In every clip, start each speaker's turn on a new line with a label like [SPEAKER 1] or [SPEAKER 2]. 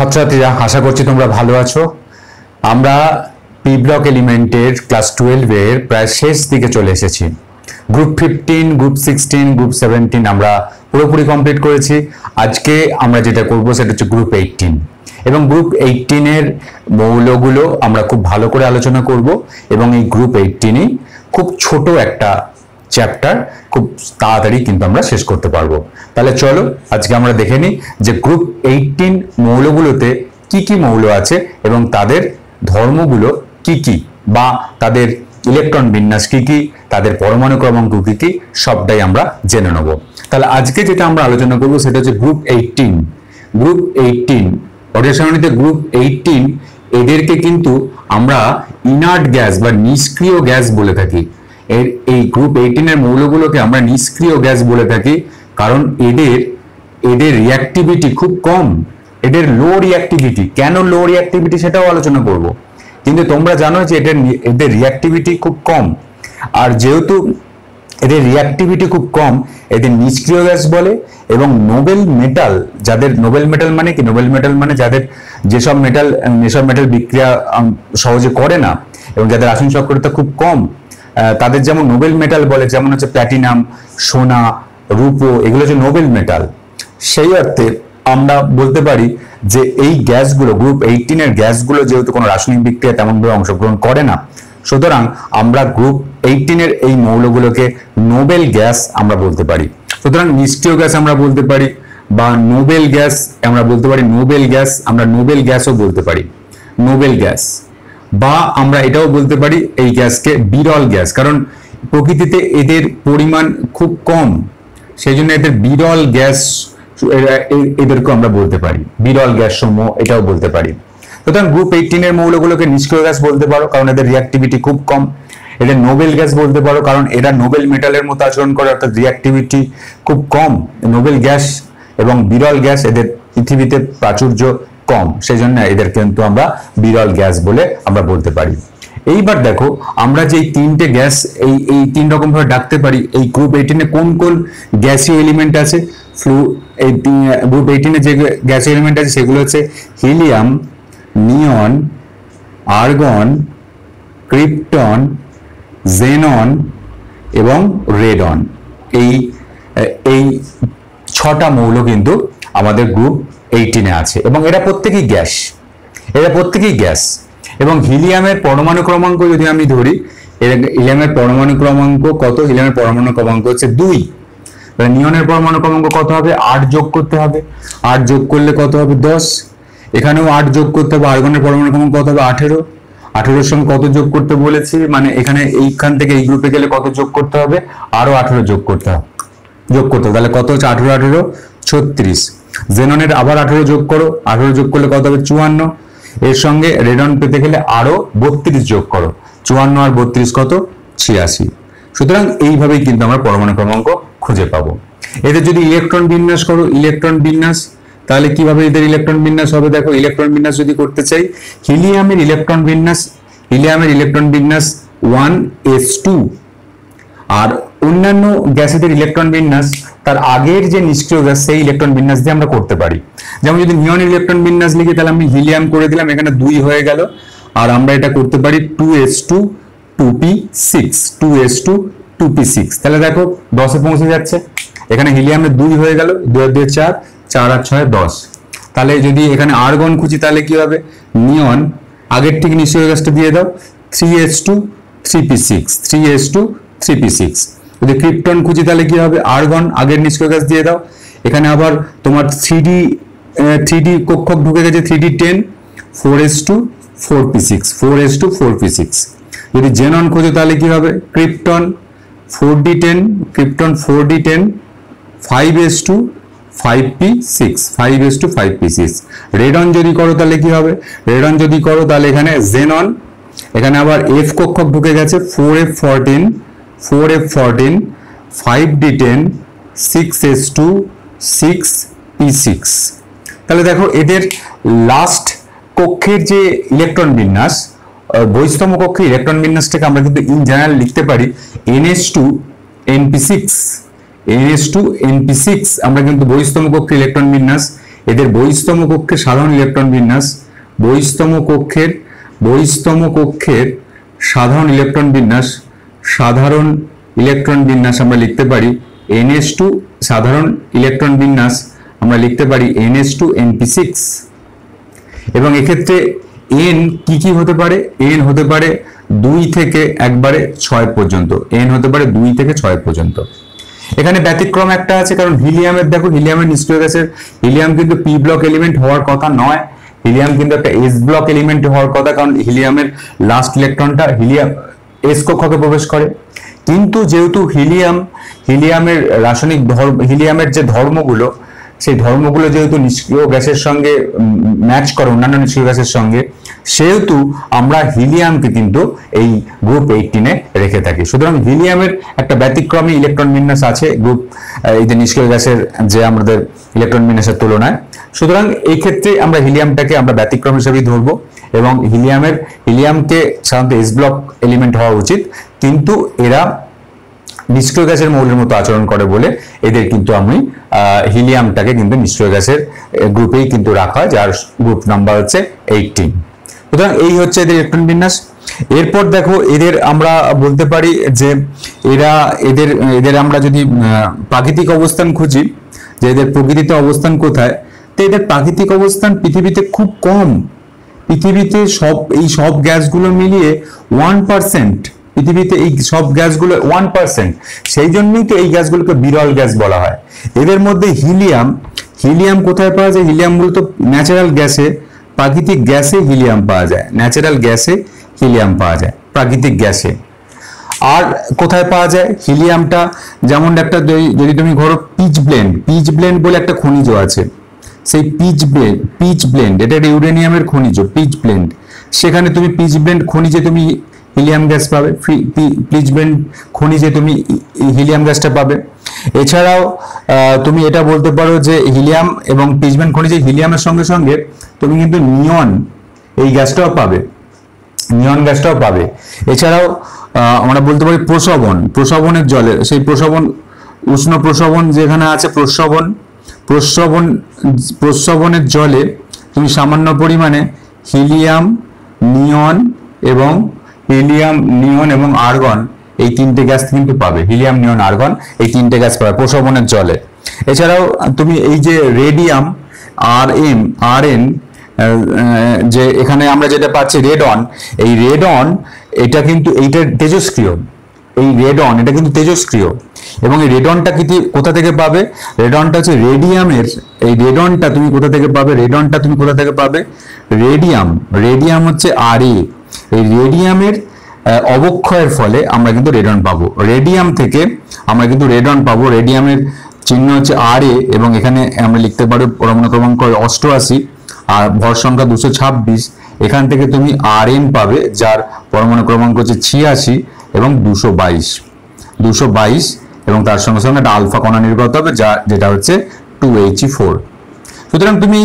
[SPEAKER 1] ছাত্রছাত্রীরা আশা করছি তোমরা ভালো আছো। আমরা পি ব্লক এলিমেন্টের ক্লাস 12 এর প্রায় শেষ দিকে চলে এসেছি। গ্রুপ 15, গ্রুপ 16, গ্রুপ 17 আমরা পুরোপুরি কমপ্লিট করেছি। আজকে আমরা যেটা করব সেটা হচ্ছে গ্রুপ 18 এবং গ্রুপ 18 এর মৌলগুলো আমরা খুব ভালো করে আলোচনা করব এবং এই গ্রুপ 18ই খুব ছোট একটা চ্যাপ্টার, খুব তাড়াতাড়ি কিন্তু আমরা শেষ করতে পারবো। তাহলে চলো আজকে আমরা দেখে নিই যে গ্রুপ 18 মৌলগুলোতে কি কি মৌল আছে এবং তাদের ধর্মগুলো কি কি, বা তাদের ইলেকট্রন বিন্যাস কি কি, তাদের পরমাণু ক্রমাঙ্ক কি কি, সবটাই আমরা জেনে নেব। তাহলে আজকে যেটা আমরা আলোচনা করব সেটা হচ্ছে গ্রুপ 18। গ্রুপ 18 পরের সারণীতে গ্রুপ 18 এদেরকে কিন্তু আমরা ইনার্ট গ্যাস বা নিষ্ক্রিয় গ্যাস বলে থাকি। এই গ্রুপ 18 এর মৌলগুলোকে আমরা নিষ্ক্রিয় গ্যাস বলে থাকি কারণ এদের রিঅ্যাক্টিভিটি খুব কম, এদের লো রিঅ্যাক্টিভিটি। কেন লো রিঅ্যাক্টিভিটি সেটাও আলোচনা করব, কিন্তু তোমরা জানো যে এদের রিঅ্যাক্টিভিটি খুব কম, আর যেহেতু এদের রিঅ্যাক্টিভিটি খুব কম এদের নিষ্ক্রিয় গ্যাস বলে। এবং নোবেল মেটাল, যাদের নোবেল মেটাল মানে কি, নোবেল মেটাল মানে যাদের যেসব মেটাল বিক্রিয়া সহজে করে না এবং যাদের রাসায়নিক সক্রিয়তা খুব কম, তাদের যেমন নোবেল মেটাল বলে, যেমন হচ্ছে প্ল্যাটিনাম, সোনা, রূপো, এগুলো হচ্ছে নোবেল মেটাল। সেই অর্থে আমরা বলতে পারি যে এই গ্যাসগুলো, গ্রুপ 18 এর গ্যাসগুলো যেহেতু কোনো রাসায়নিক বিক্রিয়া তেমনভাবে অংশগ্রহণ করে না, সুতরাং আমরা গ্রুপ 18 এর এই মৌলগুলোকে নোবেল গ্যাস আমরা বলতে পারি। সুতরাং নিষ্ক্রিয় গ্যাস আমরা বলতে পারি, বা নোবেল গ্যাস আমরা বলতে পারি। নোবেল গ্যাস আমরা নোবেল গ্যাসও বলতে পারি, নোবেল গ্যাস। বা আমরা এটাও বলতে পারি এই গ্যাসকে বিরল গ্যাস, কারণ প্রকৃতিতে এদের পরিমাণ খুব কম, সেই জন্য এদের বিরল গ্যাস, এদেরকে আমরা বলতে পারি বিরল গ্যাস সমূহ, এটাও বলতে পারি। সুতরাং গ্রুপ 18 এর মৌলগুলোকে নিষ্ক্রিয় গ্যাস বলতে পারো কারণ এদের রিঅ্যাক্টিভিটি খুব কম। এদের নোবেল গ্যাস বলতে পারো কারণ এরা নোবেল মেটালের মতো আচরণ করে, অর্থাৎ রিঅ্যাক্টিভিটি খুব কম। নোবেল গ্যাস এবং বিরল গ্যাস এদের পৃথিবীতে প্রাচুর্য কম, সেই জন্য এদের কিন্তু আমরা বিরল গ্যাস বলে আমরা বলতে পারি। এইবার দেখো আমরা যে তিনটে গ্যাস এই তিন রকম ভাবে ডাকতে পারি। এই গ্রুপ 18 এ কোন কোন গ্যাসীয় এলিমেন্ট আছে, এই গ্রুপ 18 এ যে গ্যাসীয় এলিমেন্ট আছে সেগুলো হচ্ছে হিলিয়াম, নিয়ন, আর্গন, ক্রিপ্টন, জেনন এবং রেডন। এই ছটা মৌল কিন্তু আমাদের গ্রুপ 18 এ আছে এবং এরা প্রত্যেকেই গ্যাস। এবং হিলিয়ামের পরমাণু ক্রমাঙ্ক যদি আমি ধরি, হিলিয়ামের পরমাণু ক্রমাঙ্ক কত? হিলিয়ামের পরমাণু ক্রমাঙ্ক হচ্ছে 2। নিয়নের পরমাণু ক্রমাঙ্ক কত হবে? 8 যোগ করতে হবে। 8 যোগ করলে কত হবে? 10। এখানেও 8 যোগ করতে হবে। আর্গনের পরমাণু ক্রমাঙ্ক কত হবে? 18। 18 এর সঙ্গে কত যোগ করতে বলেছি, মানে এখানে এইখান থেকে এই গ্রুপে গেলে কত যোগ করতে হবে? আরো 18 যোগ করতে হবে। তাহলে কত হচ্ছে? 18 18 36। জেননের আবার 18 যোগ করো। 18 যোগ করলে কত হবে? 54। এর সঙ্গে রেডন পেতে গেলে আরো 32 যোগ করো। 54 আর 32 কত? 86। সুতরাং এইভাবেই কিন্তু আমরা পরমাণু ক্রমাঙ্ক খুঁজে পাবো। এদের যদি ইলেকট্রন বিন্যাস করো, ইলেকট্রন বিন্যাস, তাহলে কিভাবে এদের ইলেকট্রন বিন্যাস হবে? দেখো, ইলেকট্রন বিন্যাস যদি করতে চাই, হিলিয়ামের ইলেকট্রন বিন্যাস 1s2, আর অন্যান্য গ্যাসেদের ইলেকট্রন বিন্যাস তার আগের যে নিষ্ক্রিয় গ্যাস সেই ইলেকট্রন বিন্যাস দিয়ে আমরা করতে পারি। যেমন যদি নিয়নের ইলেকট্রন বিন্যাস লিখি তাহলে আমি হিলিয়াম করে দিলাম, এখানে 2 হয়ে গেল, আর আমরা এটা করতে পারি 2s2 2p6, 2s2 2p6। তাহলে দেখো 10 এ পৌঁছে যাচ্ছে। এখানে হিলিয়ামের 2 হয়ে গেল, 2 আর 2 4, 4 আর 6 10। তাহলে যদি এখানে আর্গন খুঁজি তাহলে কি হবে? নিয়ন আগের ঠিক নিষ্ক্রিয় গ্যাসটা দিয়ে দাও, 3s2 3p6, 3s2 3p6। যদি ক্রিপ্টন খুঁজি তাহলে কি হবে? আর্গন আগের নিষ্ক্রিয় গ্যাস দিয়ে দাও, এখানে আবার তোমার 3d কক্ষক ঢুকে গেছে, 3d10, 4s2 4p6, 4s2 4p6। যদি জেনন খোঁজো তাহলে কি হবে? Krypton 4d10, 5s2 5p6, 5s2 5p6। Radon যদি করো তাহলে কি হবে? রেডন যদি করো তাহলে এখানে জেনন, এখানে আবার f কক্ষক ঢুকে গেছে, 4f14, 5d10, 6s2 6p6। তাহলে দেখো এদের লাস্ট কক্ষের যে ইলেকট্রন বিন্যাস, বহিস্তম কক্ষের ইলেকট্রন বিন্যাসটাকে আমরা কিন্তু ইন জেনারেল লিখতে পারি ns2 np6, ns2 np6 আমরা কিন্তু বহিস্তম কক্ষের ইলেকট্রন বিন্যাস এদের বহিস্তম কক্ষের সাধারণ ইলেকট্রন বিন্যাস, বহিস্তম কক্ষের সাধারণ ইলেকট্রন বিন্যাস, সাধারণ ইলেকট্রন বিন্যাস আমরা লিখতে পারি NH2, সাধারণ ইলেকট্রন বিন্যাস আমরা লিখতে পারি NH2 NP6। এবং এক্ষেত্রে n কি হতে পারে? n হতে পারে 2 থেকে একবারে 6 পর্যন্ত, n হতে পারে 2 থেকে 6 পর্যন্ত। এখানে ব্যতিক্রম একটা আছে, কারণ হিলিয়ামের দেখো, হিলিয়ামের নিষ্ক্রিয় গ্যাসের, হিলিয়াম কিন্তু p ব্লক এলিমেন্ট হওয়ার কথা নয়, হিলিয়াম কিন্তু একটা s ব্লক এলিমেন্ট হওয়ার কথা, কারণ হিলিয়ামের লাস্ট ইলেকট্রনটা হিলিয়াম s কক্ষকে প্রবেশ করে। কিন্তু যেহেতু হিলিয়ামের রাসায়নিক ধর্ম, হিলিয়ামের যে ধর্মগুলো, সেই ধর্মগুলো যেহেতু নিষ্ক্রিয় গ্যাসের সঙ্গে ম্যাচ করে অন্যান্য নিষ্ক্রিয় গ্যাসের সঙ্গে, সেহেতু আমরা হিলিয়ামকে কিন্তু এই গ্রুপ 18-এ রেখে থাকি। সুতরাং হিলিয়ামের একটা ব্যতিক্রমী ইলেকট্রন বিন্যাস আছে গ্রুপ এই যে নিষ্ক্রিয় গ্যাসের যে আমাদের ইলেকট্রন বিন্যাসের তুলনায়। সুতরাং এই ক্ষেত্রে আমরা হিলিয়ামটাকে আমরা ব্যতিক্রম হিসেবেই ধরবো, এবং হিলিয়ামকে সাধারণত এস ব্লক এলিমেন্ট হওয়া উচিত, কিন্তু এরা নিষ্ক্রিয় গ্যাসের মৌলের মতো আচরণ করে বলে এদের কিন্তু আমি হিলিয়ামটাকে কিন্তু নিষ্ক্রিয় গ্যাসের গ্রুপেই কিন্তু রাখা হয়, যার গ্রুপ নাম্বার হচ্ছে 18। সুতরাং এই হচ্ছে এদের ইলেকট্রন বিন্যাস। এরপর দেখো, এদের আমরা বলতে পারি যে এদের আমরা যদি প্রাকৃতিক অবস্থান খুঁজি, যে এদের প্রকৃতিতে অবস্থান কোথায়, তো এদের প্রাকৃতিক অবস্থান পৃথিবীতে খুব কম। পৃথিবীতে সব গ্যাসগুলো মিলিয়ে 1%, পৃথিবীতে এই সব গ্যাসগুলো 1%, সেই জন্যই তো এই গ্যাসগুলোকে বিরল গ্যাস বলা হয়। এদের মধ্যে হিলিয়াম কোথায় পাওয়া যায়? হিলিয়াম মূলত ন্যাচারাল গ্যাসে, প্রাকৃতিক গ্যাসে হিলিয়াম পাওয়া যায়, ন্যাচারাল গ্যাসে হিলিয়াম পাওয়া যায়, প্রাকৃতিক গ্যাসে। আর কোথায় পাওয়া যায় হিলিয়ামটা? যেমন একটা যদি তুমি ধরো পিচ ব্লেন্ড বলে একটা খনিজ আছে, সেই পিচ ব্লেন্ড এটা ইউরেনিয়ামের খনিজ পিচ ব্লেন্ড, সেখানে তুমি পিচ ব্লেন্ড খনিজে তুমি হিলিয়াম গ্যাস পাবে, পিচ ব্লেন্ড খনিজে তুমি হিলিয়াম গ্যাসটা পাবে। এছাড়াও তুমি এটা বলতে পারো যে হিলিয়াম এবং পিচ ব্লেন্ড খনিজে হিলিয়ামের সঙ্গে সঙ্গে তুমি কিন্তু নিয়ন এই গ্যাসটাও পাবে, নিয়ন গ্যাসটাও পাবে। এছাড়াও আমরা বলতে পারি প্রস্রবণের জলে, সেই উষ্ণ প্রস্রবণ যেখানে আছে, প্রস্রবণের জলে তুমি সামান্য পরিমাণে হিলিয়াম, নিয়ন এবং আর্গন এই তিনটে গ্যাস কিন্তু পাবে, হিলিয়াম, নিয়ন, আর্গন এই তিনটে গ্যাস পাবে প্রস্রবণের জলে। এছাড়াও তুমি এই যে রেডিয়াম, আরএন, যে এখানে আমরা যেটা পাচ্ছি রেডন, এই রেডন এটা কিন্তু এইটা তেজস্ক্রিয়, এই রেডন এটা কিন্তু তেজস্ক্রিয়। এবং এই রেডনটা কোথা থেকে পাবে? রেডনটা হচ্ছে রেডিয়ামের, এই রেডনটা তুমি কোথা থেকে পাবে? রেডিয়াম হচ্ছে Ra, এই রেডিয়ামের অবক্ষয়ের ফলে আমরা কিন্তু রেডন পাবো, রেডিয়াম থেকে আমরা কিন্তু রেডন পাবো। রেডিয়ামের চিহ্ন হচ্ছে Ra, এবং এখানে আমরা লিখতে পারো পরমাণু ক্রমাঙ্ক 88 আর ভর সংখ্যা 226। এখান থেকে তুমি Rn পাবে, যার পরমাণু ক্রমাঙ্ক হচ্ছে 86 এবং 222, এবং তার সঙ্গে সঙ্গে একটা আলফা কণা নির্গত হবে, যেটা হচ্ছে 2He4। সুতরাং তুমি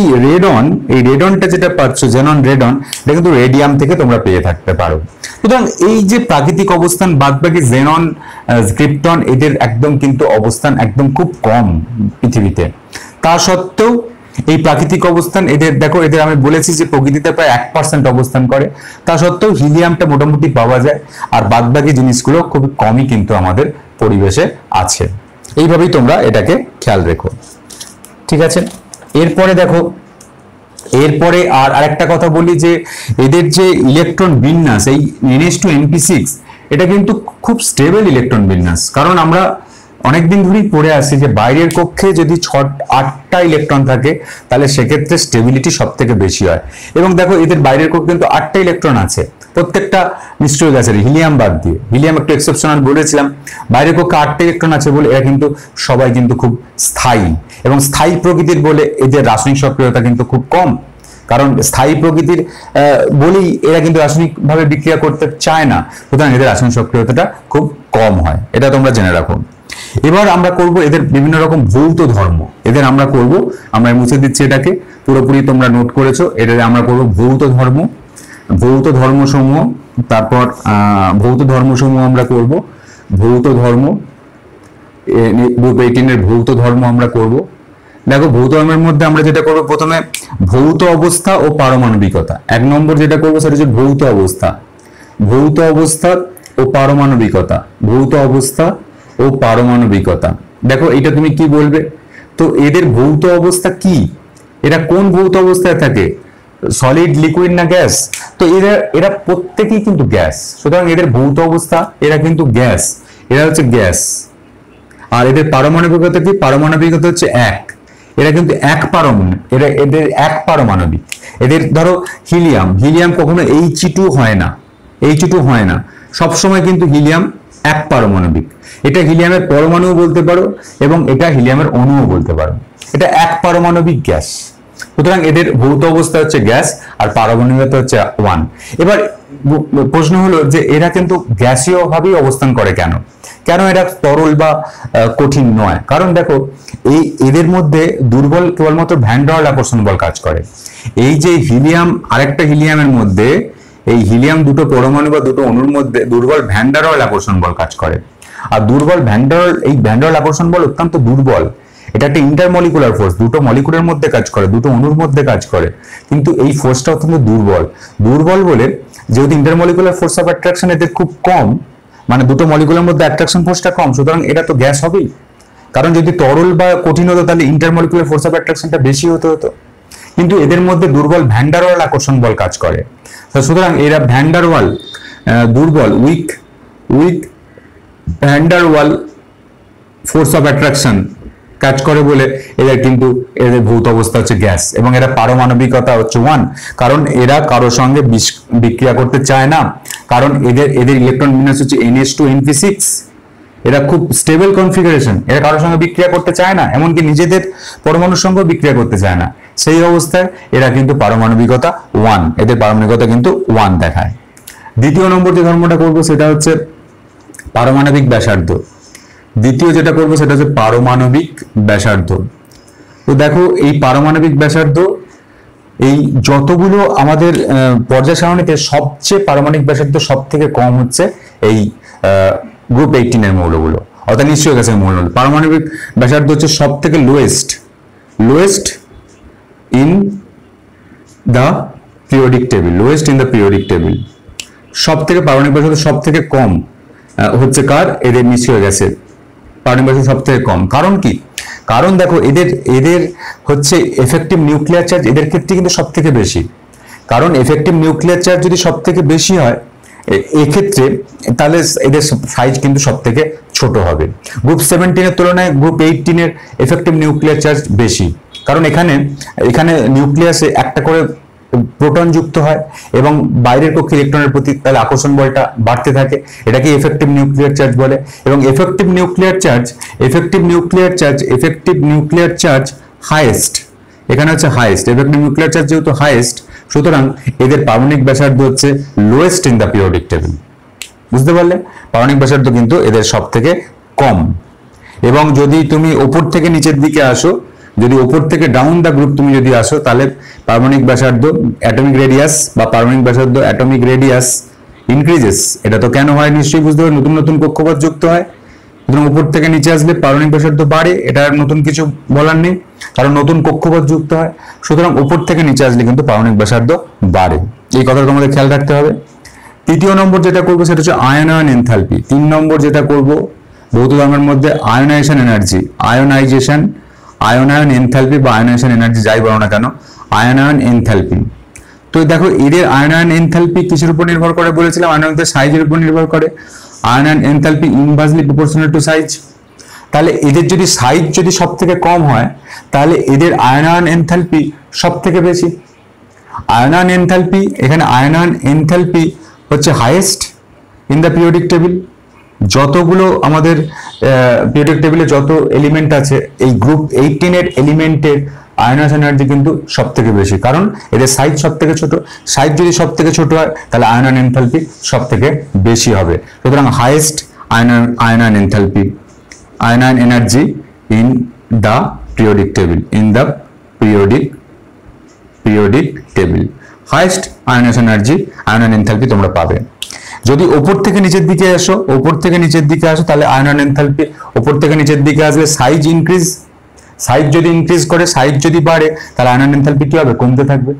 [SPEAKER 1] এই রেডনটা যেটা পাচ্ছ, জেনন রেডন, এটা কিন্তু রেডিয়াম থেকে তোমরা পেয়ে থাকতে পারো। সুতরাং এই যে প্রাকৃতিক অবস্থান, বাদবাকি জেনন, ক্রিপ্টন, এদের একদম কিন্তু অবস্থান একদম খুব কম পৃথিবীতে। তা সত্ত্বেও এই প্রাকৃতিক অবস্থান এদের দেখো, এদের আমি বলেছি যে প্রকৃতিতে প্রায় 1% অবস্থান করে, তা সত্ত্বেও হিলিয়ামটা মোটামুটি পাওয়া যায়, আর বাদবাকি জিনিসগুলো খুব কমই কিন্তু আমাদের পরিবেশে আছে। এইভাবেই তোমরা এটাকে খেয়াল রেখো, ঠিক আছে? এরপরে দেখো, এরপরে আরেকটা কথা বলি যে এদের যে ইলেকট্রন বিন্যাস, এই NH2 NP6, এটা কিন্তু খুব স্টেবল ইলেকট্রন বিন্যাস। কারণ আমরা অনেকদিন ধরেই পড়ে আসছি যে বাইরের কক্ষে যদি 8টা ইলেকট্রন থাকে, তাহলে সেক্ষেত্রে স্টেবিলিটি সব থেকে বেশি হয়। এবং দেখো, এদের বাইরের কক্ষে কিন্তু 8টা ইলেকট্রন আছে, প্রত্যেকটা নিষ্ক্রিয় গ্যাসের, হিলিয়াম বাদ দিয়ে। হিলিয়াম একটু এক্সেপশনাল বলেছিলাম, বাইরের কক্ষে 8টা ইলেকট্রন আছে বলে এরা কিন্তু সবাই কিন্তু খুব স্থায়ী, এবং স্থায়ী প্রকৃতির বলে এদের রাসায়নিক সক্রিয়তা কিন্তু খুব কম। কারণ স্থায়ী প্রকৃতির বলেই এরা কিন্তু রাসায়নিকভাবে বিক্রিয়া করতে চায় না, সুতরাং এদের রাসায়নিক সক্রিয়তাটা খুব কম হয়, এটা তোমরা জেনে রাখো। এবার আমরা করব এদের বিভিন্ন রকম ভৌত ধর্ম, আমরা মুছে দিচ্ছি এটাকে, পুরোপুরি তোমরা নোট করেছো। এটাতে আমরা করব ভৌত ধর্মসমূহ, তারপর ভৌত ধর্মসমূহ আমরা করব, গ্রুপ 18 এর ভৌত ধর্ম আমরা করব। দেখো ভৌত ধর্মের মধ্যে আমরা যেটা করবো প্রথমে ভৌত অবস্থা ও পারমাণবিকতা। 1 নম্বর যেটা করবো সেটা হচ্ছে ভৌত অবস্থা, ভৌত অবস্থা ও পারমাণবিকতা, ভৌত অবস্থা ও পারমাণবিকতা। দেখো এটা তুমি কি বলবে, তো এদের ভৌত অবস্থা কি, এরা কোন ভৌত অবস্থায় থাকে, সলিড, লিকুইড না গ্যাস? তো এরা প্রত্যেকেই কিন্তু গ্যাস, সুতরাং এদের ভৌত অবস্থা এরা কিন্তু গ্যাস, এরা হচ্ছে গ্যাস। আর এদের পারমাণবিকতা কি, পারমাণবিকতা হচ্ছে 1, এরা কিন্তু এক পারমাণবিক, এদের এক পারমাণবিক। এদের ধরো হিলিয়াম, হিলিয়াম কখনো He2 হয় না, He2 হয় না, সবসময় কিন্তু হিলিয়াম এক পারমাণবিক। এটা হিলিয়ামের পরমাণু বলতে পারো এবং এটা হিলিয়ামের অণুও বলতে পারো, এটা এক পারমাণবিক গ্যাস। সুতরাং এদের ভৌত অবস্থা হচ্ছে গ্যাস আর পারমাণবিকতা হচ্ছে 1। এবার প্রশ্ন হলো যে এরা কিন্তু গ্যাসীয় ভাবেই অবস্থান করে কেন, কেন এরা তরল বা কঠিন নয়? কারণ দেখো এদের মধ্যে দুর্বল কেবলমাত্র ভ্যান ডার ওয়াল আকর্ষণ বল কাজ করে। এই যে হিলিয়াম আরেকটা হিলিয়ামের মধ্যে, এই হিলিয়াম দুটো পরমাণু বা দুটো অণুর মধ্যে দুর্বল ভ্যান ডার ওয়াল আকর্ষণ বল কাজ করে। আর দুর্বল ভ্যান ডার ওয়াল আকর্ষণ বল অত্যন্ত দুর্বল, এটা একটা ইন্টারমলিকুলার ফোর্স, দুটো মলিকুলের মধ্যে কাজ করে, দুটো অণুর মধ্যে কাজ করে, কিন্তু এই ফোর্সটা অত্যন্ত দুর্বল। দুর্বল বলে যেহেতু ইন্টারমলিকুলার ফোর্স অফ অ্যাট্রাকশন এদের খুব কম, মানে দুটো মলিকুলের মধ্যে অ্যাট্রাকশন ফোর্সটা কম, সুতরাং এটা তো গ্যাস হবেই। কারণ যদি তরল বা কঠিন হতো তাহলে ইন্টারমলিকুলার ফোর্স অফ অ্যাট্রাকশনটা বেশি হতো। কিন্তু এদের মধ্যে দুর্বল ভ্যান ডার ওয়াল আকর্ষণ বল কাজ করে, সুতরাং এরা ভ্যান ডার ওয়াল দুর্বল, weak van der Waal force of attraction কাজ করে বলে এদের কিন্তু এদের ভৌত অবস্থা হচ্ছে গ্যাস এবং এরা পারমাণবিকতা হচ্ছে 1, কারণ এরা কারোর সঙ্গে বিক্রিয়া করতে চায় না, কারণ এদের ইলেকট্রন বিন্যাস হচ্ছে NH2 NP6, এরা খুব স্টেবল কনফিগারেশন, এরা কারোর সঙ্গে বিক্রিয়া করতে চায় না, এমনকি নিজেদের পরমাণুর সঙ্গেও বিক্রিয়া করতে চায় না। সেই অবস্থায় এরা কিন্তু পারমাণবিকতা 1, এদের পারমাণবিকতা কিন্তু 1 দেখায়। দ্বিতীয় নম্বর যে ধর্মটা করবো সেটা হচ্ছে পারমাণবিক ব্যাসার্ধ। দ্বিতীয় যেটা করবো সেটা হচ্ছে পারমাণবিক ব্যাসার্ধ। তো দেখো এই পারমাণবিক ব্যাসার্ধ, এই যতগুলো আমাদের পর্যায় সারণীতে সবচেয়ে পারমাণবিক ব্যাসার্ধ সব থেকে কম হচ্ছে এই গ্রুপ 18 এর মৌলগুলো, অর্থাৎ নিশ্চয়ই গেছে মৌলগুলো। পারমাণবিক ব্যাসার্ধ হচ্ছে সব থেকে lowest in the periodic table, সব থেকে পারমাণবিক ব্যাসার্ধ সব থেকে কম হচ্ছে কার, এদের নিশ্চয়ই গেছে পারমাণবিক ব্যাসার্ধ সব থেকে কম। কারণ কি, কারণ দেখো এদের হচ্ছে এফেক্টিভ নিউক্লিয়ার চার্জ এদের ক্ষেত্রে কিন্তু সব থেকে বেশি, কারণ এফেক্টিভ নিউক্লিয়ার চার্জ যদি সব থেকে বেশি হয় এক্ষেত্রে তাহলে এদের সাইজ কিন্তু সব থেকে ছোট হবে। গ্রুপ 17 এর তুলনায় গ্রুপ 18 এর এফেক্টিভ নিউক্লিয়ার চার্জ বেশি, কারণ এখানে নিউক্লিয়াসে একটা করে প্রোটন যুক্ত হয় এবং বাইরের কক্ষে ইলেকট্রনের প্রতি তাহলে আকর্ষণ বলটা বাড়তে থাকে, এটাকে এফেক্টিভ নিউক্লিয়ার চার্জ বলে। এবং এফেক্টিভ নিউক্লিয়ার চার্জ হাইয়েস্ট, এখানে হচ্ছে হাইয়েস্ট, এফেক্টিভ নিউক্লিয়ার চার্জ যেহেতু হাইয়েস্ট, সুতরাং এদের পারমাণবিক ব্যাসার্ধ হচ্ছে lowest in the periodic table. বুঝতে পারলে, পারমাণবিক ব্যাসার্ধ কিন্তু এদের সব থেকে কম। এবং যদি তুমি ওপর থেকে নিচের দিকে আসো, যদি ওপর থেকে ডাউন দ্য গ্রুপ তুমি যদি আসো, তাহলে পারমাণবিক ব্যাসার্ধ অ্যাটমিক রেডিয়াস বা পারমাণবিক ব্যাসার্ধ অ্যাটমিক রেডিয়াস ইনক্রিজেস। এটা তো কেন হয় নিশ্চয়ই বুঝতে পারো, নতুন নতুন কক্ষপথ যুক্ত হয়, সুতরাং উপর থেকে নিচে আসলে পারমাণবিক ব্যাসার্ধ বাড়ে, এটা নতুন কিছু বলার নেই, কারণ নতুন কক্ষপথ যুক্ত হয়, সুতরাং উপর থেকে নিচে আসলে কিন্তু পারমাণবিক ব্যাসার্ধ বাড়ে। এই কথাটা তোমাদের খেয়াল রাখতে হবে। তৃতীয় নম্বর যেটা করবো সেটা হচ্ছে আয়নায়ন এনথালপি। 3 নম্বর যেটা করবো ভৌত ধর্মের মধ্যে আয়নাইজেশন এনার্জি, আয়নায়ন এনথালপি বা আয়নাইজেশন এনার্জি যাই বলো না কেন, আয়নায়ন এনথালপি। তো দেখো এদের আয়নায়ন এনথালপি কিসের উপর নির্ভর করে বলেছিলাম, আয়নায়নের সাইজের উপর নির্ভর করে। আয়নায়ন enthalpy inversely proportional to size. তাহলে এদের যদি সাইজ যদি সব থেকে কম হয় তাহলে এদের আয়নায়ন এনথালপি সব থেকে বেশি। আয়নায়ন এনথালপি, এখানে আয়নায়ন এনথালপি হচ্ছে highest in the periodic table. যতগুলো আমাদের পিরিয়ডিক টেবিলে যত এলিমেন্ট আছে, এই গ্রুপ 18 এর এলিমেন্টের আয়নাইজেশন এনার্জি কিন্তু সব থেকে বেশি, কারণ এদের সাইজ সব থেকে ছোট। সাইজ যদি সব থেকে ছোট হয় তাহলে আয়নায়ন এনথালপি সব থেকে বেশি হবে। সুতরাং হাইয়েস্ট আয়নায়ন এনথালপি, আয়নায়ন energy in the periodic table, highest ionisation energy, আয়নায়ন এনথালপি তোমরা পাবে। যদি ওপর থেকে নিচের দিকে আসো তাহলে আয়নায়ন এনথালপি ওপর থেকে নিচের দিকে আসলে সাইজ ইনক্রিজ, সাইজ যদি ইনক্রিজ করে, সাইজ যদি বাড়ে, তাহলে আয়নন এনথালপি কি হবে? কমতে থাকবে।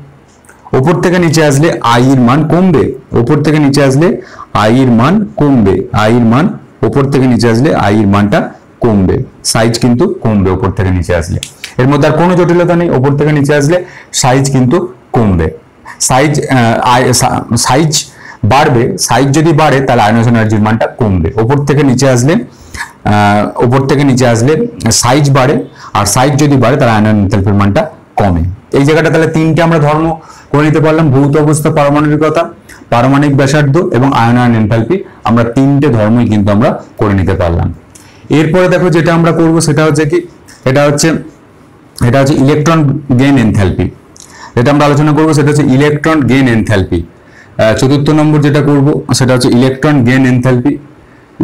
[SPEAKER 1] উপর থেকে নিচে আসলে আই এর মান কমবে, উপর থেকে নিচে আসলে আই এর মান কমবে, আই এর মান উপর থেকে নিচে আসলে আই এর মানটা কমবে, সাইজ কিন্তু কমবে উপর থেকে নিচে আসলে। এর মধ্যে আর কোনো জটিলতা নেই, উপর থেকে নিচে আসলে সাইজ কিন্তু কমবে। সাইজ বাড়বে, সাইজ যদি বাড়ে তাহলে আয়নোজেন এনার্জির মানটা কমবে। উপর থেকে নিচে আসলে সাইজ বাড়ে, আর সাইজ যদি বাড়ে তাহলে আয়নন এনথালপির মানটা কমে। এই জায়গাটা তাহলে তিনটে আমরা ধর্ম করে নিতে পারলাম, ভৌত অবস্থা, পারমাণবিকতা, পারমাণবিক ব্যাসার্ধ এবং আয়নন এনথালপি। আমরা তিনটে ধর্মই কিন্তু আমরা করে নিতে পারলাম। এরপরে দেখো যেটা আমরা করব সেটা হচ্ছে কি, এটা হচ্ছে ইলেকট্রন গেইন এনথালপি। যেটা আমরা আলোচনা করব সেটা হচ্ছে ইলেকট্রন গেইন এনথালপি। চতুর্থ নম্বর যেটা করব সেটা হচ্ছে ইলেকট্রন গেইন এনথালপি,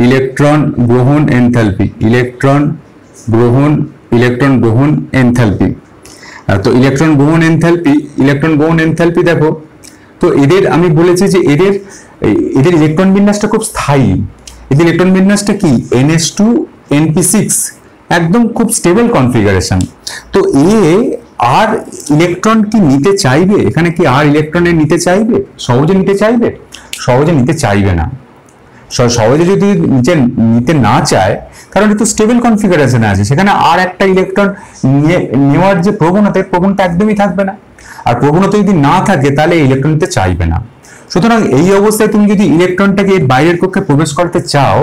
[SPEAKER 1] ইলেকট্রন গ্রহণ এনথালপি, ইলেকট্রন গ্রহণ এনথালপি। তো ইলেকট্রন গ্রহণ এনথালপি দেখো, তো এদের আমি বলেছি যে এদের ইলেকট্রন বিন্যাসটা খুব স্থায়ী। এদের ইলেকট্রন বিন্যাসটা কি? NH2 NP6, একদম খুব স্টেবল কনফিগারেশন। তো আর ইলেকট্রন কি নিতে চাইবে? এখানে কি আর ইলেকট্রনে নিতে চাইবে? সহজে নিতে চাইবে? সহজে নিতে চাইবে না। সহজে যদি নিতে না চায়, কারণ এটা স্টেবল কনফিগারেশনে আছে, সেখানে আর একটা ইলেকট্রন নেওয়ার যে প্রবণতা একদমই থাকবে না। আর প্রবণতা যদি না থাকে তাহলে ইলেকট্রন নিতে চাইবে না। সুতরাং এই অবস্থায় তুমি যদি ইলেকট্রনটাকে এর বাইরের কক্ষে প্রবেশ করতে চাও,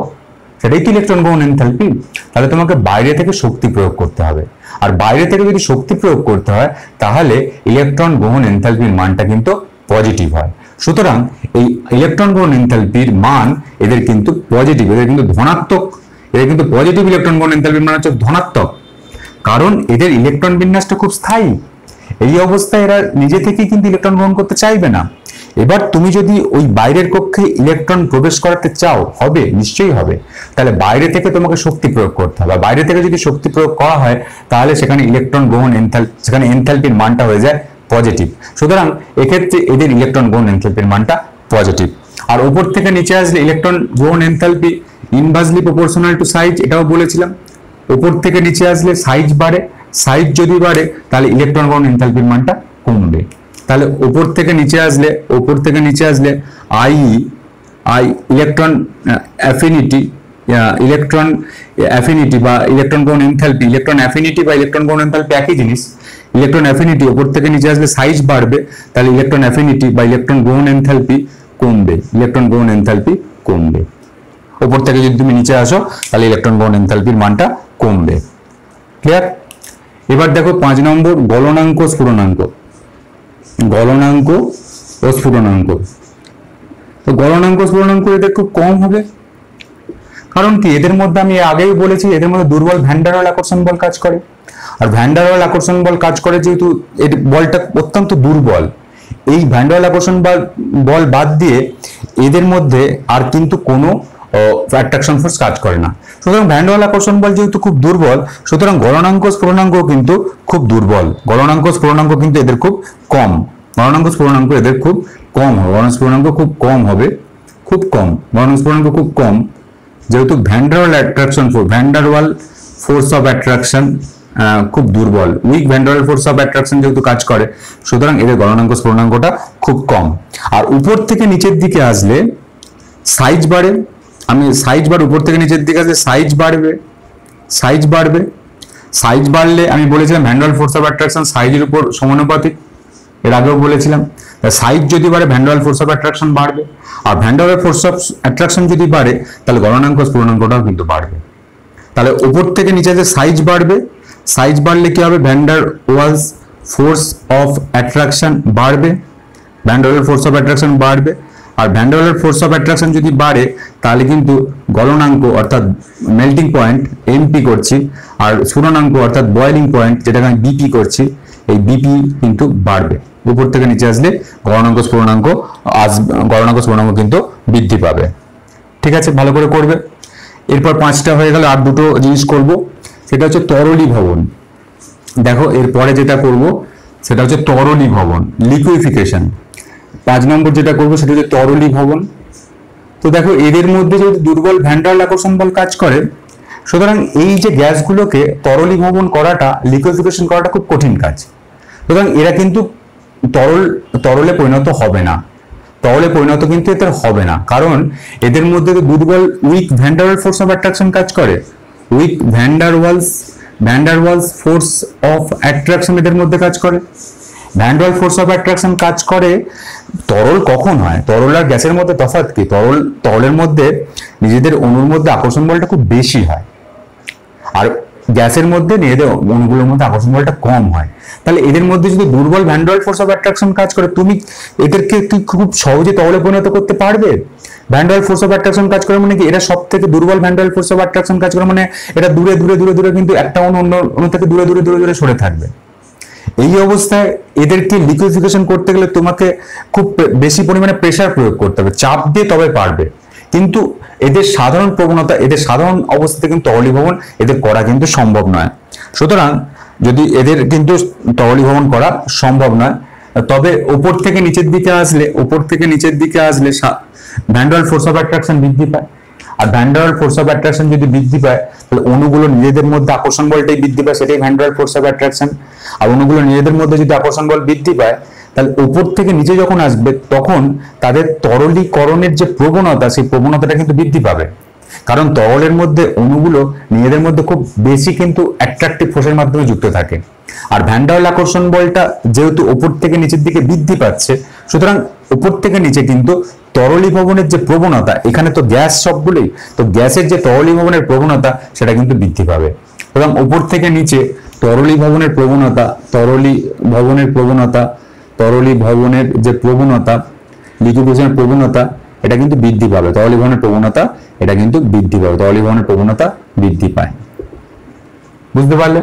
[SPEAKER 1] সেটাই তো ইলেকট্রন গ্রহণ এনথালপি। তাহলে তোমাকে বাইরে থেকে শক্তি প্রয়োগ করতে হবে, আর বাইরে থেকে যদি শক্তি প্রয়োগ করতে হয় তাহলে ইলেকট্রন গ্রহণ এনথালপির মানটা কিন্তু পজিটিভ হয়। সুতরাং এই ইলেকট্রন গ্রহণ এনথালপির মান এদের কিন্তু পজিটিভ, এদের কিন্তু ধনাত্মক, এদের কিন্তু পজিটিভ ইলেকট্রন গ্রহণ এনথালপির মান হচ্ছে ধনাত্মক, কারণ এদের ইলেকট্রন বিন্যাসটা খুব স্থায়ী। এই অবস্থায় এরা নিজে থেকেই কিন্তু ইলেকট্রন গ্রহণ করতে চাইবে না। এবার তুমি যদি ওই বাইরের কক্ষে ইলেকট্রন প্রবেশ করাতে চাও, হবে, নিশ্চয়ই হবে, তাহলে বাইরে থেকে তোমাকে শক্তি প্রয়োগ করতে হবে। বাইরে থেকে যদি শক্তি প্রয়োগ করা হয় তাহলে সেখানে ইলেকট্রন গ্রহণ সেখানে এনথালপির মানটা হয়ে যায় পজিটিভ। সুতরাং এক্ষেত্রে এদের ইলেকট্রন গ্রহণ এনথালপির মানটা পজিটিভ। আর উপর থেকে নিচে আসলে ইলেকট্রন গ্রহণ enthalpy inversely proportional to size, এটাও বলেছিলাম। উপর থেকে নিচে আসলে সাইজ বাড়ে, সাইজ যদি বাড়ে তাহলে ইলেকট্রন গ্রহণ এনথালপির মানটা কমবে। তাহলে উপর থেকে নিচে আসলে আই ইলেকট্রন অ্যাফিনিটি বা ইলেকট্রন গ্রহণ এনথালপি, ইলেকট্রন অ্যাফিনিটি বা ইলেকট্রন গ্রহণ এনথালপি একই জিনিস। ইলেকট্রন অ্যাফিনিটি উপর থেকে নিচে আসলে সাইজ বাড়বে, তাহলে ইলেকট্রন অ্যাফিনিটি বা ইলেকট্রন গ্রহণ এনথালপি কমবে, ইলেকট্রন গ্রহণ এনথালপি কমবে। উপর থেকে যদি তুমি নিচে আসো তাহলে ইলেকট্রন গ্রহণ এনথালপির মানটা কমবে। ক্লিয়ার? এবার দেখো 5 নম্বর গলনাঙ্ক স্ফুটনাঙ্ক। গলনাঙ্ক ও স্ফুটনাঙ্ক। তো গলনাঙ্ক স্ফুটনাঙ্ক এদের খুব কম হবে, কারণ কি এদের মধ্যে আমি আগেই বলেছি এদের মধ্যে দুর্বল ভ্যান ডার ওয়াল আকর্ষণ বল কাজ করে। আর ভ্যান ডার ওয়াল আকর্ষণ বল কাজ করে যেহেতু এর বলটা অত্যন্ত দুর্বল, এই ভ্যান ডার ওয়াল আকর্ষণ বল বাদ দিয়ে এদের মধ্যে আর কিন্তু কোনো অ্যাট্রাকশন ফোর্স কাজ করে না। সুতরাং ভ্যান ডার ওয়াল আকর্ষণ বল যেহেতু খুব দুর্বল, সুতরাং গলনাঙ্ক স্ফুটনাঙ্ক কিন্তু খুব দুর্বল। গলনাঙ্ক স্ফুটনাঙ্ক কিন্তু এদের খুব কম, গলনাঙ্ক স্ফুটনাঙ্ক এদের খুব কম হবে, গলনাঙ্ক স্ফুটনাঙ্ক খুব কম হবে, খুব কম, গলনাঙ্ক স্ফুটনাঙ্ক খুব কম, যেহেতু van der Waal attraction force, van der Waal force of attraction খুব দুর্বল, weak van der Waal force of attraction যেহেতু কাজ করে, সুতরাং এদের গলনাঙ্ক স্ফুটনাঙ্কটা খুব কম। আর উপর থেকে নিচের দিকে আসলে সাইজ বাড়ে, সাইজ বাড়ে, উপর থেকে নিচের দিকে আসলে সাইজ বাড়বে, সাইজ বাড়লে আমি বলেছিলাম van der Waal force of attraction সাইজের উপর সমানুপাতিক, এর আগেও বলেছিলাম। সাইজ যদি বাড়ে van der Waal force of attraction বাড়বে, আর van der Waal force of attraction যদি বাড়ে তাহলে গলনাঙ্ক স্ফুটনাঙ্কটাও কিন্তু বাড়বে। তাহলে উপর থেকে নিচে যে সাইজ বাড়বে, সাইজ বাড়লে কি হবে? Van der Waal force of attraction বাড়বে, van der Waal force of attraction বাড়বে। আর van der Waal force of attraction যদি বাড়ে তাহলে কিন্তু গলনাঙ্ক অর্থাৎ মেল্টিং পয়েন্ট এমপি করছি, আর স্ফুটনাঙ্ক অর্থাৎ বয়েলিং পয়েন্ট যেটাকে আমি বিপি করছি, এই বিপি কিন্তু বাড়বে। উপর থেকে নিচে আসলে গলনাঙ্ক স্ফুটনাঙ্ক কিন্তু বৃদ্ধি পাবে। ঠিক আছে, ভালো করে করবে। এরপর 5টা হয়ে গেল, আর দুটো জিনিস করব, সেটা হচ্ছে তরলীভবন। দেখো এরপরে যেটা করব সেটা হচ্ছে তরলীভবন, লিকুইফিকেশন। 5 নম্বর যেটা করব সেটা হচ্ছে তরলীভবন। তো দেখো এদের মধ্যে যদি দুর্বল ভ্যান ডার ওয়াল আকর্ষণ বল কাজ করে, সুতরাং এই যে গ্যাসগুলোকে তরলীভবন করাটা, লিকুইফিকেশন করাটা খুব কঠিন কাজ। সুতরাং এরা কিন্তু তরলে পরিণত হবে না, তরলে পরিণত কিন্তু এদের হবে না, কারণ এদের মধ্যে তো দুর্বল weak van der Waal force of attraction কাজ করে। Weak van der Waals force of attraction এদের মধ্যে কাজ করে। ভ্যান্ডারওয়াল ফোর্স অফ অ্যাট্রাকশন কাজ করে। তরল কখন হয়? তরল আর গ্যাসের মধ্যে তফাৎ কি? তরলের মধ্যে নিজেদের অণুর মধ্যে আকর্ষণ বলটা খুব বেশি হয়, আর গ্যাসের মধ্যে নিজেদের অণুগুলোর মধ্যে আকর্ষণ বলটা কম হয়। তাহলে এদের মধ্যে যদি দুর্বল ভ্যান্ডারওয়াল ফোর্স অফ অ্যাট্রাকশন কাজ করে, তুমি এদেরকে কি খুব সহজে তরলে পরিণত করতে পারবে? ভ্যান্ডারওয়াল ফোর্স অফ অ্যাট্রাকশন কাজ করে মানে কি, এরা সব থেকে দুর্বল ভ্যান্ডারওয়াল ফোর্স অফ অ্যাট্রাকশন কাজ করে মানে এটা দূরে দূরে দূরে দূরে কিন্তু একটা অণু অন্য অণু থেকে দূরে দূরে দূরে দূরে সরে থাকবে। এই অবস্থায় এদেরকে লিকুইফিকেশন করতে গেলে তোমাকে খুব বেশি পরিমাণে প্রেসার প্রয়োগ করতে হবে, চাপ দিয়ে তবে পারবে। কিন্তু এদের সাধারণ প্রবণতা, এদের সাধারণ অবস্থাতে কিন্তু তরলীভবন এদের করা কিন্তু সম্ভব নয়। সুতরাং যদি এদের কিন্তু তরলীভবন করা সম্ভব নয়, তবে ওপর থেকে নিচের দিকে আসলে ভ্যান্ডারওয়াল ফোর্স অফ অ্যাট্রাকশন বৃদ্ধি পায়। আর ভ্যান্ডারওয়াল ফোর্স অফ অ্যাট্রাকশন যদি বৃদ্ধি পায়, তাহলে অণুগুলো নিজেদের মধ্যে আকর্ষণ বলটাই বৃদ্ধি পায়, সেটাই ভ্যান্ডারওয়াল ফোর্স অফ অ্যাট্রাকশন। আর অণুগুলো নিজেদের মধ্যে যদি আকর্ষণ বল বৃদ্ধি পায়, তাহলে উপর থেকে নিচে যখন আসবে তখন তাদের তরলীকরণের যে প্রবণতা, সেই প্রবণতাটা কিন্তু বৃদ্ধি পাবে। কারণ তরলের মধ্যে অণুগুলো নিজেদের মধ্যে খুব বেশি কিন্তু অ্যাট্রাকটিভ ফোর্সের মাধ্যমে যুক্ত থাকে। আর ভ্যান্ডারওয়াল আকর্ষণ বলটা যেহেতু উপর থেকে নিচের দিকে বৃদ্ধি পাচ্ছে, সুতরাং উপর থেকে নিচে কিন্তু তরলীভবনের যে প্রবণতা, এখানে তো গ্যাস সবগুলোই, তো গ্যাসের যে তরলীভবনের প্রবণতা সেটা কিন্তু বৃদ্ধি পাবে। সুতরাং উপর থেকে নিচে তরলীভবনের যে প্রবণতা, লিকুইফিকেশনের প্রবণতা, এটা কিন্তু বৃদ্ধি পাবে। তরলীভবনের প্রবণতা এটা কিন্তু বৃদ্ধি পাবে, তরলীভবনের প্রবণতা বৃদ্ধি পায়। বুঝতে পারলে?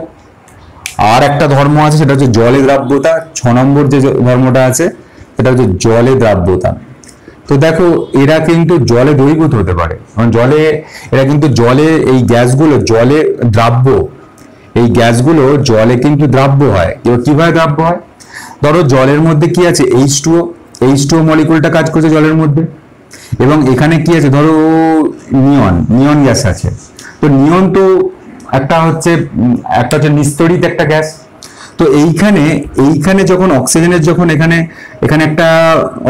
[SPEAKER 1] আর একটা ধর্ম আছে, সেটা হচ্ছে জলে দ্রাব্যতা। 6 নম্বর যে ধর্মটা আছে সেটা হচ্ছে জলে দ্রাব্যতা। তো দেখো, এরা কিন্তু জলে দ্রবীভূত হতে পারে, কারণ এরা কিন্তু জলে, এই গ্যাসগুলো জলে দ্রাব্য, এই গ্যাসগুলো জলে কিন্তু দ্রাব্য হয়। এবার কিভাবে দ্রাব্য হয়? ধরো জলের মধ্যে কি আছে, H2O মলিকুলটা কাজ করছে জলের মধ্যে, এবং এখানে কি আছে, ধরো নিয়ন গ্যাস আছে। তো নিয়ন তো একটা হচ্ছে নিস্তড়িত একটা গ্যাস। তো এইখানে যখন অক্সিজেনের এখানে একটা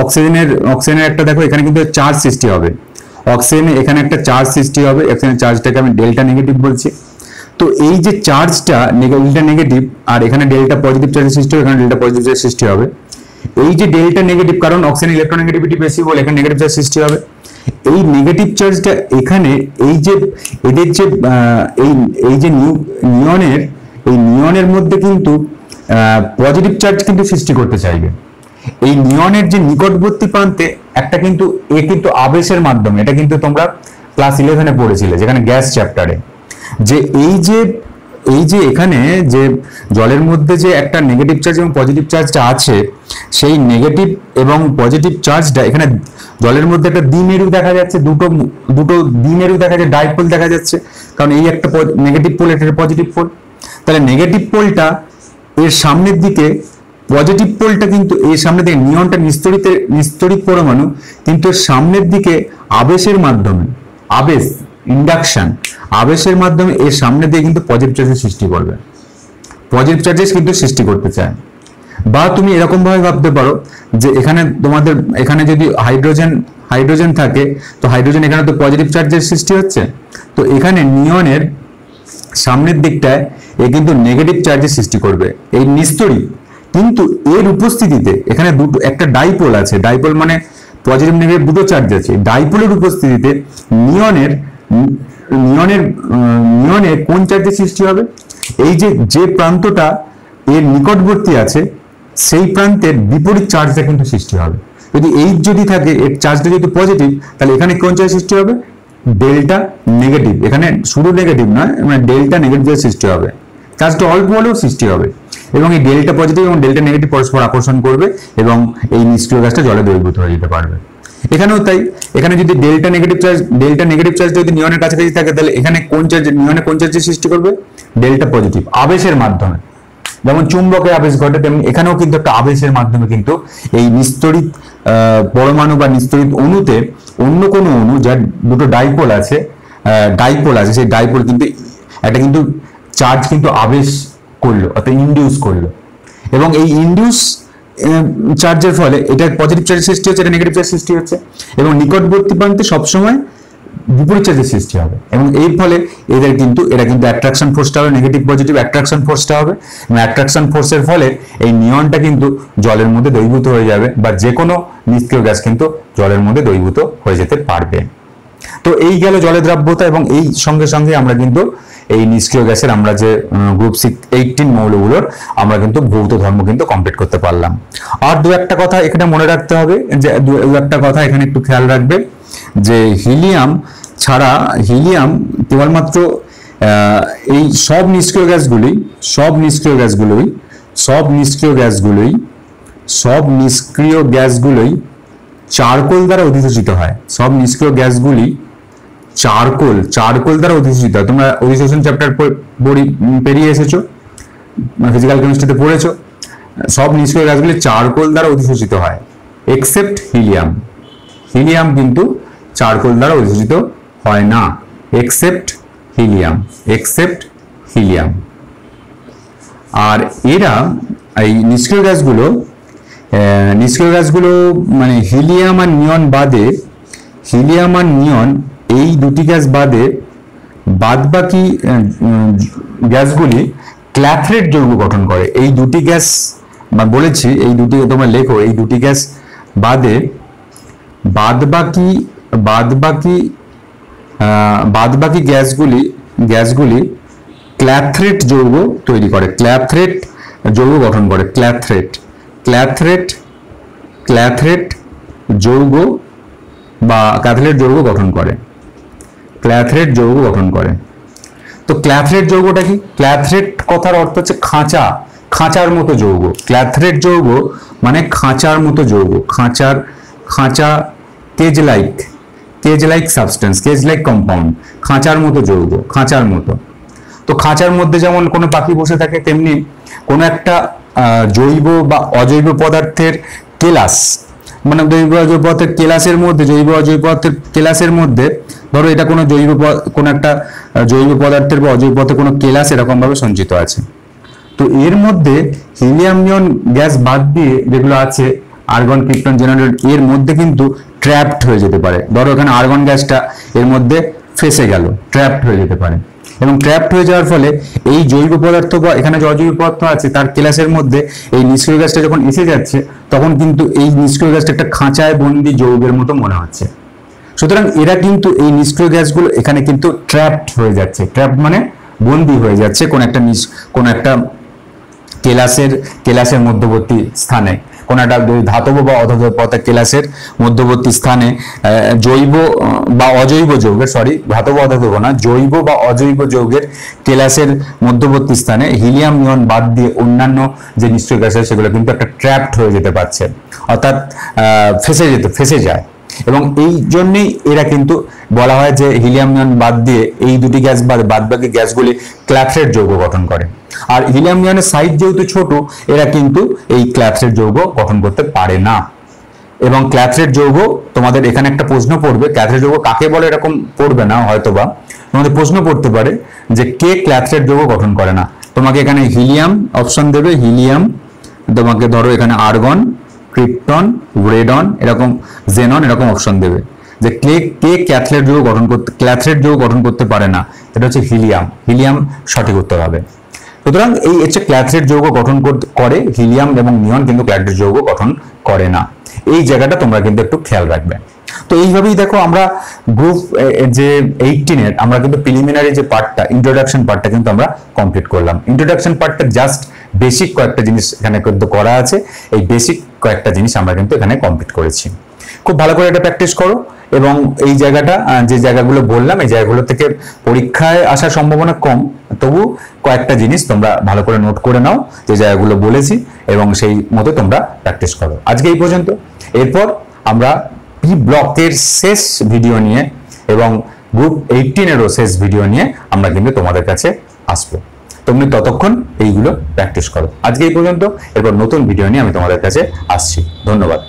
[SPEAKER 1] অক্সিজেনের একটা দেখো, এখানে কিন্তু চার্জ সৃষ্টি হবে। এখানে একটা চার্জ সৃষ্টি হবে, এখানে চার্জটাকে আমি ডেল্টা নেগেটিভ বলছি। তো এই যে চার্জটা ডেল্টা নেগেটিভ, আর এখানে ডেল্টা পজিটিভ চার্জের সৃষ্টি হবে, এখানে ডেল্টা পজিটিভ চার্জের সৃষ্টি হবে। এই যে ডেল্টা নেগেটিভ, কারণ অক্সিজেন ইলেকট্রোনেগেটিভিটি বেশি বলে এখানে নেগেটিভ চার্জ সৃষ্টি হবে। এই নেগেটিভ চার্জটা এখানে এই যে নিয়নের মধ্যে কিন্তু পজিটিভ চার্জ কিন্তু সৃষ্টি করতে চাইবে। এই নিয়নের যে নিকটবর্তী প্রান্তে একটা কিন্তু আবেশের মাধ্যমে, এটা কিন্তু তোমরা ক্লাস 11-এ পড়েছিলে, যেখানে গ্যাস চ্যাপ্টারে, যে এই যে এখানে যে জলের মধ্যে যে একটা নেগেটিভ চার্জ এবং পজিটিভ চার্জটা আছে, সেই নেগেটিভ এবং পজিটিভ চার্জটা এখানে জলের মধ্যে একটা দ্বিমেরু দেখা যাচ্ছে, দুটো দ্বিমেরু দেখা যাচ্ছে, ডাইপোল দেখা যাচ্ছে, কারণ এই একটা নেগেটিভ পোল, এটা পজিটিভ পোল। তাহলে নেগেটিভ পোলটা এর সামনের দিকে, পজিটিভ পোলটা কিন্তু এর সামনের দিকে, নিয়নটা নিস্তড়িত পরমাণু, কিন্তু এর সামনের দিকে আবেশের মাধ্যমে, ইন্ডাকশন আবেশের মাধ্যমে এর সামনে দিয়ে কিন্তু পজিটিভ চার্জের সৃষ্টি করবে, পজিটিভ চার্জেস কিন্তু সৃষ্টি করতে চায়। বা তুমি এরকম ভাবে ভাবতে পারো যে এখানে যদি হাইড্রোজেন থাকে, তো হাইড্রোজেন এখানে তো পজিটিভ চার্জের সৃষ্টি হচ্ছে, তো এখানে নিয়নের সামনের দিকটায় এ কিন্তু নেগেটিভ চার্জের সৃষ্টি করবে, এই নিস্তড়িত। কিন্তু এর উপস্থিতিতে এখানে একটা ডাইপোল আছে, ডাইপোল মানে পজিটিভ নেগেটিভ দুটো চার্জ আছে। ডাইপোলের উপস্থিতিতে নিয়নের কোন চার্জের সৃষ্টি হবে? এই যে প্রান্তটা এর নিকটবর্তী আছে, সেই প্রান্তের বিপরীত চার্জটা কিন্তু সৃষ্টি হবে। যদি থাকে, এর চার্জটা যদি পজিটিভ, তাহলে এখানে কোন চার্জ সৃষ্টি হবে? Delta negative. এখানে শুধু নেগেটিভ নয়, মানে ডেল্টা নেগেটিভের সৃষ্টি হবে, চার্জটা অল্প হলেও সৃষ্টি হবে, এবং এই ডেল্টা পজিটিভ এবং ডেল্টা নেগেটিভ পরস্পর আকর্ষণ করবে, এবং এই নিষ্ক্রিয় গ্যাসটা জলে দ্রবীভূত হয়ে যেতে পারবে। এখানেও তাই, এখানে যদি ডেল্টা নেগেটিভ চার্জ যদি নিয়নের কাছাকাছি থাকে, তাহলে এখানে নিয়নে কোন চার্জের সৃষ্টি করবে? ডেল্টা পজিটিভ, আবেশের মাধ্যমে। যেমন চুম্বকের আবেশ ঘটে, তেমনি এখানেও কিন্তু একটা আবেশের মাধ্যমে কিন্তু এই নিস্তড়িত পরমাণু বা নিস্তড়িত অণুতে অন্য কোনো অণু যার দুটো ডাইপোল আছে, ডাইপোল আছে, সেই ডাইপোল কিন্তু একটা কিন্তু চার্জ কিন্তু আবেশ করলো, অর্থাৎ ইনডিউস করলো, এবং এই ইনডিউস চার্জের ফলে এটা পজিটিভ চার্জের সৃষ্টি হচ্ছে, এটা নেগেটিভ চার্জ সৃষ্টি হচ্ছে, এবং নিকটবর্তী প্রান্তে সবসময় বিপরীত চার্জের সৃষ্টি হবে, এবং এই ফলে এরা কিন্তু অ্যাট্রাকশন ফোর্সটা হবে নেগেটিভ পজিটিভ অ্যাট্রাকশন ফোর্সটা হবে, এবং অ্যাট্রাকশন ফোর্সের ফলে এই নিয়নটা কিন্তু জলের মধ্যে দ্রবীভূত হয়ে যাবে, বা যে কোনো নিষ্ক্রিয় গ্যাস কিন্তু জলের মধ্যে দ্রবীভূত হয়ে যেতে পারবে। তো এই গেল জলের দ্রাব্যতা, এবং এই সঙ্গে সঙ্গে আমরা কিন্তু এই নিষ্ক্রিয় গ্যাসের আমরা যে গ্রুপ 18 মৌলগুলোর আমরা কিন্তু ভৌত ধর্ম কিন্তু কমপ্লিট করতে পারলাম। আর দু একটা কথা এখানে মনে রাখতে হবে, যে দু একটা কথা এখানে একটু খেয়াল রাখবে, যে হিলিয়াম ছাড়া, হিলিয়াম কেবলমাত্র এই সব নিষ্ক্রিয় গ্যাসগুলোই চারকোল দ্বারা অধিশোষিত হয়, সব নিষ্ক্রিয় গ্যাসগুলি চারকোল দ্বারা অধিশোষিত হয়। তোমরা অধিশোষণ চ্যাপ্টার পেরিয়ে এসেছো, ফিজিক্যাল কেমিস্ট্রিতে পড়েছো, সব নিষ্ক্রিয় গ্যাসগুলি চারকোল দ্বারা অধিশোষিত হয়, এক্সেপ্ট হিলিয়াম। হিলিয়াম কিন্তু চারকোল দ্বারা অধিশোষিত হয় না, এক্সেপ্ট হিলিয়াম। আর এরা এই নিষ্ক্রিয় গ্যাসগুলো মানে হিলিয়াম আর নিয়ন এই দুটি গ্যাস বাদে বাদবাকি গ্যাসগুলি ক্ল্যাথরেট যৌগ গঠন করে। এই দুটি গ্যাস বলেছি, এই দুটি তোমরা লেখো, এই দুটি গ্যাস বাদে বাদবাকি গ্যাসগুলি ক্ল্যাথরেট যৌগ তৈরি করে, ক্ল্যাথরেট যৌগ গঠন করে, ক্ল্যাথরেট যৌগ বা ক্যাথলেট যৌগ গঠন করে, তো ক্ল্যাথরেট যৌগটা কি? ক্ল্যাথরেট কথার অর্থ হচ্ছে খাঁচার মতো যৌগ। ক্ল্যাথরেট যৌগ মানে খাঁচার মতো যৌগ, খাঁচা cage like substance, cage like compound, খাঁচার মতো যৌগ, খাঁচার মতো। তো খাঁচার মধ্যে যেমন কোনো পাখি বসে থাকে, তেমনি কোনো একটা জৈব বা অজৈব পদার্থের কেলাস, মানে জৈব অজৈব পদার্থের কেলাসের মধ্যে ধরো এটা কোনো একটা জৈব পদার্থের বা অজৈব পদার্থের কোনো কেলাস এরকম ভাবে সঞ্চিত আছে। তো এর মধ্যে হিলিয়াম নিয়ন গ্যাস বাদ দিয়ে যেগুলো আছে আর্গন, ক্রিপ্টন, জেনারেট, এর মধ্যে কিন্তু ট্র্যাপড হয়ে যেতে পারে। ধরো এখানে আর্গন গ্যাসটা এর মধ্যে ফেসে গেল, ট্র্যাপড হয়ে যেতে পারে, এবং ট্র্যাপড হয়ে যাওয়ার ফলে এই জৈব পদার্থ বা এখানে যে অজৈব পদার্থ আছে তার কেলাসের মধ্যে এই নিষ্ক্রিয় গ্যাসটা যখন এসে যাচ্ছে, তখন কিন্তু এই নিষ্ক্রিয় গ্যাসটা একটা খাঁচায় বন্দি যৌগের মতো মনে হচ্ছে। সুতরাং এরা কিন্তু এই নিষ্ক্রিয় গ্যাসগুলো এখানে কিন্তু ট্র্যাপড হয়ে যাচ্ছে, ট্র্যাপড মানে বন্দি হয়ে যাচ্ছে কোন একটা কেলাসের মধ্যবর্তী স্থানে, কোন একটা ধাতব বা অধাতব পদার্থের কেলাসের মধ্যবর্তী স্থানে জৈব বা অজৈব যৌগের, ধাতব অধাতব না, জৈব বা অজৈব যৌগের কেলাসের মধ্যবর্তী স্থানে হিলিয়াম নিয়ন বাদ দিয়ে অন্যান্য যে নিষ্ক্রিয় গ্যাস আছে সেগুলো কিন্তু একটা ট্র্যাপড হয়ে যেতে পারছে, অর্থাৎ ফেসে যায়। এবং এই জন্যই এরা কিন্তু বলা হয় যে হিলিয়াম নিয়ন বাদ দিয়ে এই দুটি গ্যাস বাদবাকি গ্যাসগুলি ক্ল্যাথরেট যৌগ গঠন করে। আর হিলিয়াম নিয়নের সাইজ যেহেতু ছোট, এরা কিন্তু এই ক্ল্যাথরেট যৌগ গঠন করতে পারে না। এবং ক্ল্যাথরেট যৌগ, তোমাদের এখানে একটা প্রশ্ন পড়বে, ক্ল্যাথরেট যৌগ কাকে বলে, এরকম পড়বে না হয়তোবা, তোমাদের প্রশ্ন পড়তে পারে যে কে ক্ল্যাথরেট যৌগ গঠন করে না। তোমাকে এখানে হিলিয়াম অপশন দেবে, হিলিয়াম, তোমাকে ধরো এখানে আর্গন, ক্রিপ্টন, রেডন, এরকম জেনন, এরকম অপশন দেবে যে কে ক্ল্যাথরেট যৌগ গঠন করতে পারে না, এটা হচ্ছে হিলিয়াম সঠিক উত্তর হবে। সুতরাং এই হচ্ছে ক্ল্যাথরেট যৌগ গঠন করে, হিলিয়াম এবং নিয়ন কিন্তু ক্ল্যাথরেট যৌগ গঠন করে না। এই জায়গাটা তোমরা কিন্তু একটু খেয়াল রাখবে। তো এইভাবেই দেখো আমরা গ্রুপ যে 18 এর আমরা কিন্তু প্রিলিমিনারি যে পার্টটা, ইন্ট্রোডাকশন পার্টটা কিন্তু আমরা কমপ্লিট করলাম। ইন্ট্রোডাকশন পার্টটা জাস্ট বেসিক কয়েকটা জিনিস এখানে কিন্তু করা আছে, এই বেসিক কয়েকটা জিনিস আমরা কিন্তু এখানে কমপ্লিট করেছি। খুব ভালো করে এটা প্র্যাকটিস করো, এবং এই জায়গাটা যে জায়গাগুলো বললাম এই জায়গাগুলো থেকে পরীক্ষায় আসার সম্ভাবনা কম, তবু কয়েকটা জিনিস তোমরা ভালো করে নোট করে নাও যে জায়গাগুলো বলেছি, এবং সেই মতো তোমরা প্র্যাকটিস করো। আজকে এই পর্যন্ত। এরপর আমরা পি ব্লকের শেষ ভিডিও নিয়ে এবং গ্রুপ 18 এরও শেষ ভিডিও নিয়ে আমরা কিন্তু তোমাদের কাছে আসবো। তুমি ততক্ষণ এইগুলো প্র্যাকটিস করো। আজকে এই পর্যন্ত, এরপর নতুন ভিডিও নিয়ে আমি তোমাদের কাছে আসছি। ধন্যবাদ।